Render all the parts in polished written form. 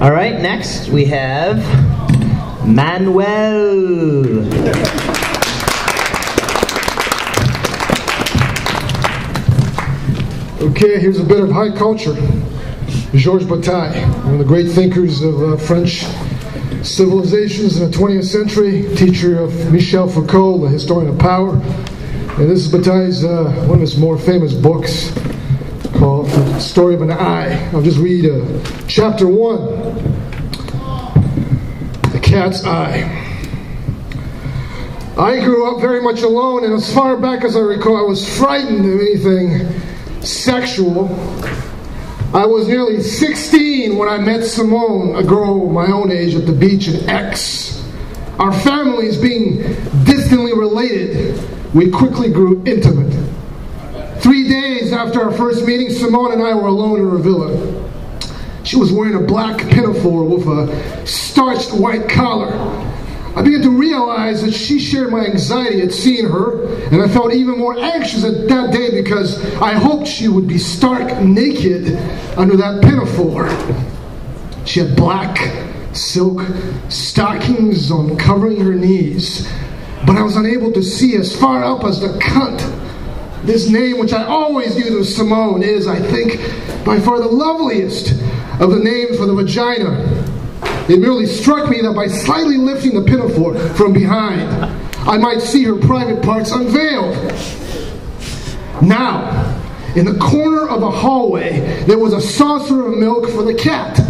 All right, next we have Manuel. Okay, here's a bit of high culture. Georges Bataille, one of the great thinkers of French civilizations in the 20th century, teacher of Michel Foucault, the historian of power. And this is Bataille's, one of his more famous books called The Story of an Eye. I'll just read chapter 1, The Cat's Eye. I grew up very much alone, and as far back as I recall, I was frightened of anything sexual. I was nearly 16 when I met Simone, a girl my own age, at the beach in Aix. Our families being distantly related, we quickly grew intimate. 3 days after our first meeting, Simone and I were alone in her villa. She was wearing a black pinafore with a starched white collar. I began to realize that she shared my anxiety at seeing her, and I felt even more anxious at that day because I hoped she would be stark naked under that pinafore. She had black silk stockings on covering her knees, but I was unable to see as far up as the cunt. This name, which I always knew to Simone, is, I think, by far the loveliest of the names for the vagina. It merely struck me that by slightly lifting the pinafore from behind, I might see her private parts unveiled. Now, in the corner of a hallway, there was a saucer of milk for the cat.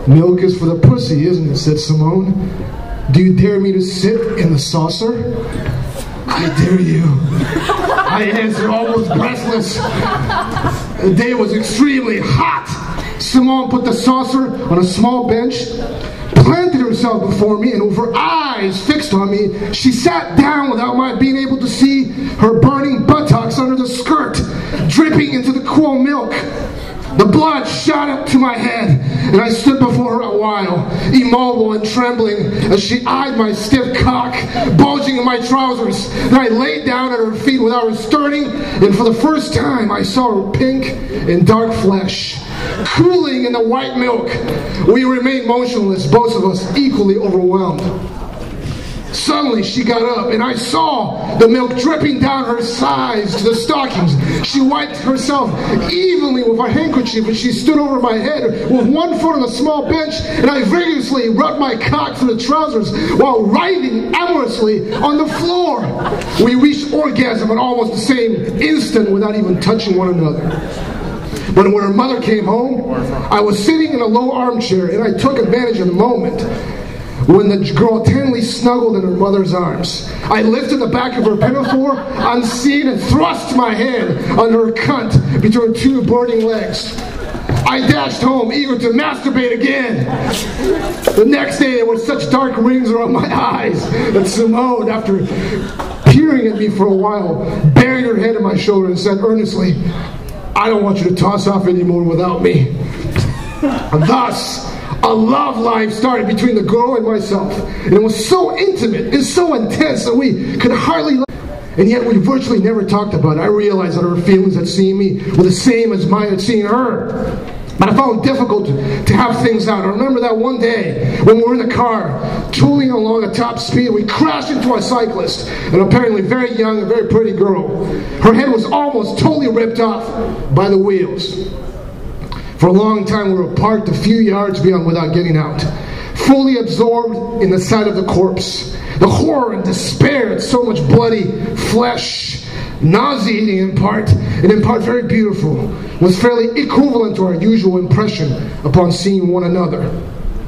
Milk is for the pussy, isn't it? Said Simone. Do you dare me to sit in the saucer? I dare you. I answered, almost breathless. The day was extremely hot. Simone put the saucer on a small bench, planted herself before me, and with her eyes fixed on me, she sat down without my being able to see her burning buttocks under the skirt, dripping into the cool milk. The blood shot up to my head, and I stood before her a while, immobile and trembling, as she eyed my stiff cock, bulging in my trousers. Then I laid down at her feet without returning, and for the first time I saw her pink and dark flesh, cooling in the white milk. We remained motionless, both of us equally overwhelmed. Suddenly she got up, and I saw the milk dripping down her sides to the stockings. She wiped herself evenly with a handkerchief, and she stood over my head with one foot on a small bench, and I vigorously rubbed my cock through the trousers while writhing amorously on the floor. We reached orgasm at almost the same instant without even touching one another. But when her mother came home, I was sitting in a low armchair, and I took advantage of the moment when the girl tenderly snuggled in her mother's arms. I lifted the back of her pinafore unseen and thrust my hand under her cunt between her two burning legs. I dashed home, eager to masturbate again. The next day, there were such dark rings around my eyes that Simone, after peering at me for a while, buried her head in my shoulder and said earnestly, I don't want you to toss off anymore without me. And thus, a love life started between the girl and myself. And it was so intimate and so intense that we could hardly... And yet we virtually never talked about it. I realized that her feelings at seeing me were the same as mine at seeing her. But I found it difficult to have things out. I remember that one day when we were in the car, tooling along at top speed, we crashed into a cyclist, an apparently very young and very pretty girl. Her head was almost totally ripped off by the wheels. For a long time we were parked a few yards beyond without getting out, fully absorbed in the sight of the corpse. The horror and despair at so much bloody flesh, nauseating in part, and in part very beautiful, was fairly equivalent to our usual impression upon seeing one another.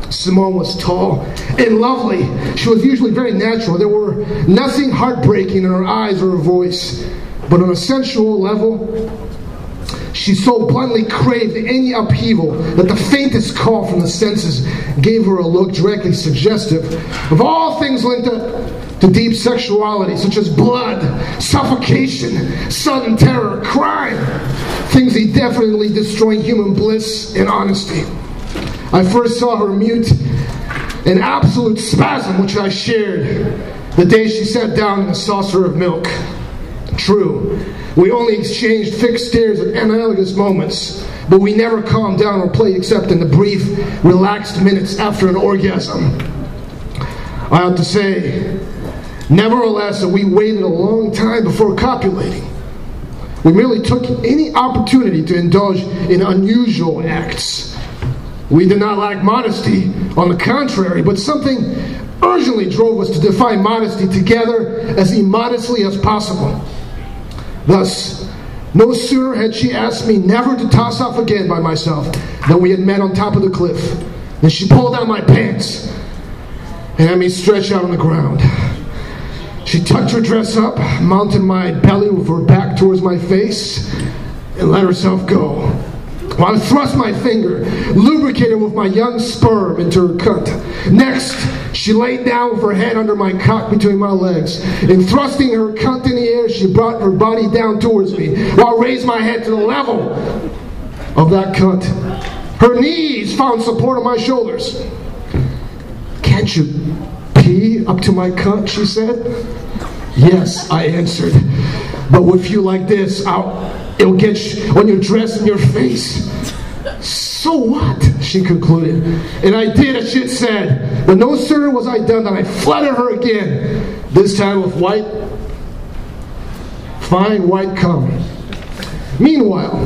Simone was tall and lovely. She was usually very natural. There were nothing heartbreaking in her eyes or her voice. But on a sensual level, she so bluntly craved any upheaval that the faintest call from the senses gave her a look directly suggestive of all things linked up to deep sexuality, such as blood, suffocation, sudden terror, crime, things indefinitely destroying human bliss and honesty. I first saw her mute an absolute spasm which I shared the day she sat down in a saucer of milk. True, we only exchanged fixed stares at analogous moments, but we never calmed down or played except in the brief, relaxed minutes after an orgasm. I have to say, nevertheless, that we waited a long time before copulating. We merely took any opportunity to indulge in unusual acts. We did not lack modesty, on the contrary, but something urgently drove us to define modesty together as immodestly as possible. Thus, no sooner had she asked me never to toss off again by myself than we had met on top of the cliff. Then she pulled down my pants and had me stretch out on the ground. She tucked her dress up, mounted my belly with her back towards my face, and let herself go. While I thrust my finger, lubricated with my young sperm, into her cunt. Next, she laid down with her head under my cock between my legs, and thrusting her cunt in the air, she brought her body down towards me, while I raised my head to the level of that cunt. Her knees found support on my shoulders. "Can't you pee up to my cunt?" she said. "Yes," I answered, "but with you like this, it'll get on your dress and your face." "So what?" she concluded. And I did as she had said. But no sooner was I done than I flooded her again, this time with fine white cum. Meanwhile,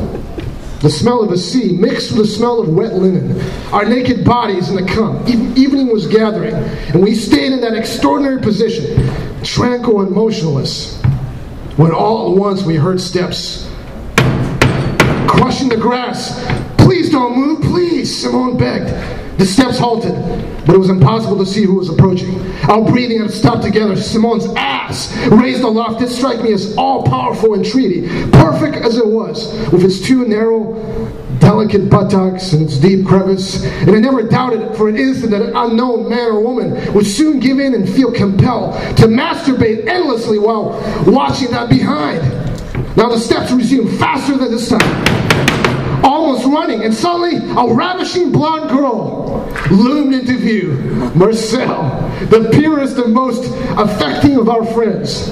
the smell of the sea mixed with the smell of wet linen, our naked bodies in the cum. Evening was gathering, and we stayed in that extraordinary position, tranquil and motionless, when all at once we heard steps crushing the grass. "Please don't move, please," Simone begged. The steps halted, but it was impossible to see who was approaching. Our breathing had stopped together. Simone's ass raised aloft did strike me as all-powerful entreaty, perfect as it was, with its two narrow, delicate buttocks and its deep crevice. And I never doubted for an instant that an unknown man or woman would soon give in and feel compelled to masturbate endlessly while watching that behind. Now the steps resumed faster than this time, almost running, and suddenly a ravishing blonde girl loomed into view. Marcel, the purest and most affecting of our friends.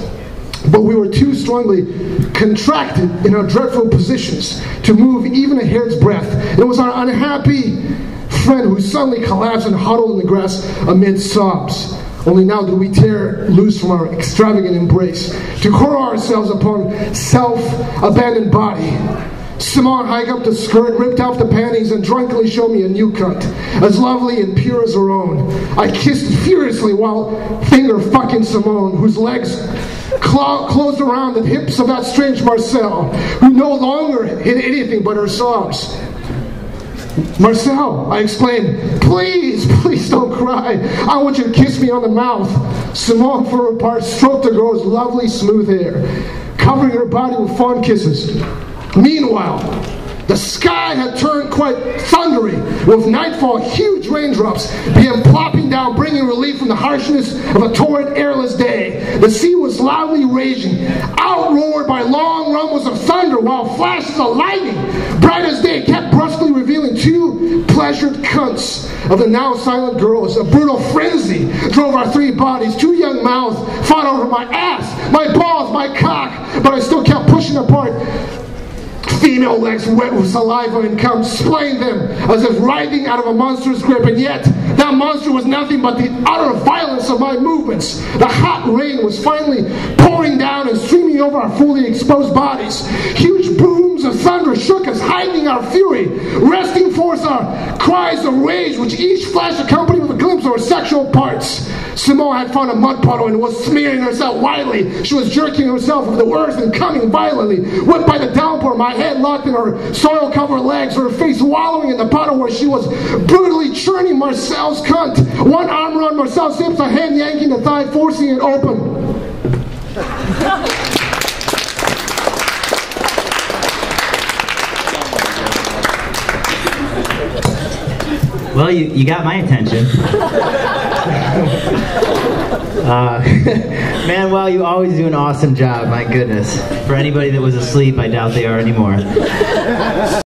But we were too strongly contracted in our dreadful positions to move even a hair's breadth. It was our unhappy friend who suddenly collapsed and huddled in the grass amid sobs. Only now did we tear loose from our extravagant embrace to hurl ourselves upon self-abandoned body. Simone hiked up the skirt, ripped off the panties, and drunkenly showed me a new cunt, as lovely and pure as her own. I kissed furiously while finger-fucking Simone, whose legs closed around the hips of that strange Marcel, who no longer hid anything but her sobs. "Marcel," I exclaimed, "please, please don't cry. I want you to kiss me on the mouth." Simone, for her part, stroked the girl's lovely, smooth hair, covering her body with fond kisses. Meanwhile, the sky had turned quite thundery. With nightfall, huge raindrops began plopping down, bringing relief from the harshness of a torrid, airless day. The sea was loudly raging, outroared by long rumbles of thunder, while flashes of lightning, bright as day, kept brusquely revealing two pleasured cunts of the now silent girls. A brutal frenzy drove our three bodies. Two young mouths fought over my ass, my balls, my cock, but I still kept pushing apart. Female legs wet with saliva and cum, splaying them as if writhing out of a monster's grip, and yet that monster was nothing but the utter violence of my movements. The hot rain was finally pouring down and streaming over our fully exposed bodies. Huge booms of thunder shook us, heightening our fury, wresting forth our cries of rage, which each flash accompanied with a glimpse of her sexual parts. Simone had found a mud puddle and was smearing herself wildly. She was jerking herself with the earth and coming violently. Whipped by the downpour, my head locked in her soil-covered legs, her face wallowing in the puddle where she was brutally churning Marcel's cunt. One arm around Marcel's hips, a hand yanking the thigh, forcing it open. Well, you got my attention. Manuel, you always do an awesome job, my goodness. For anybody that was asleep, I doubt they are anymore.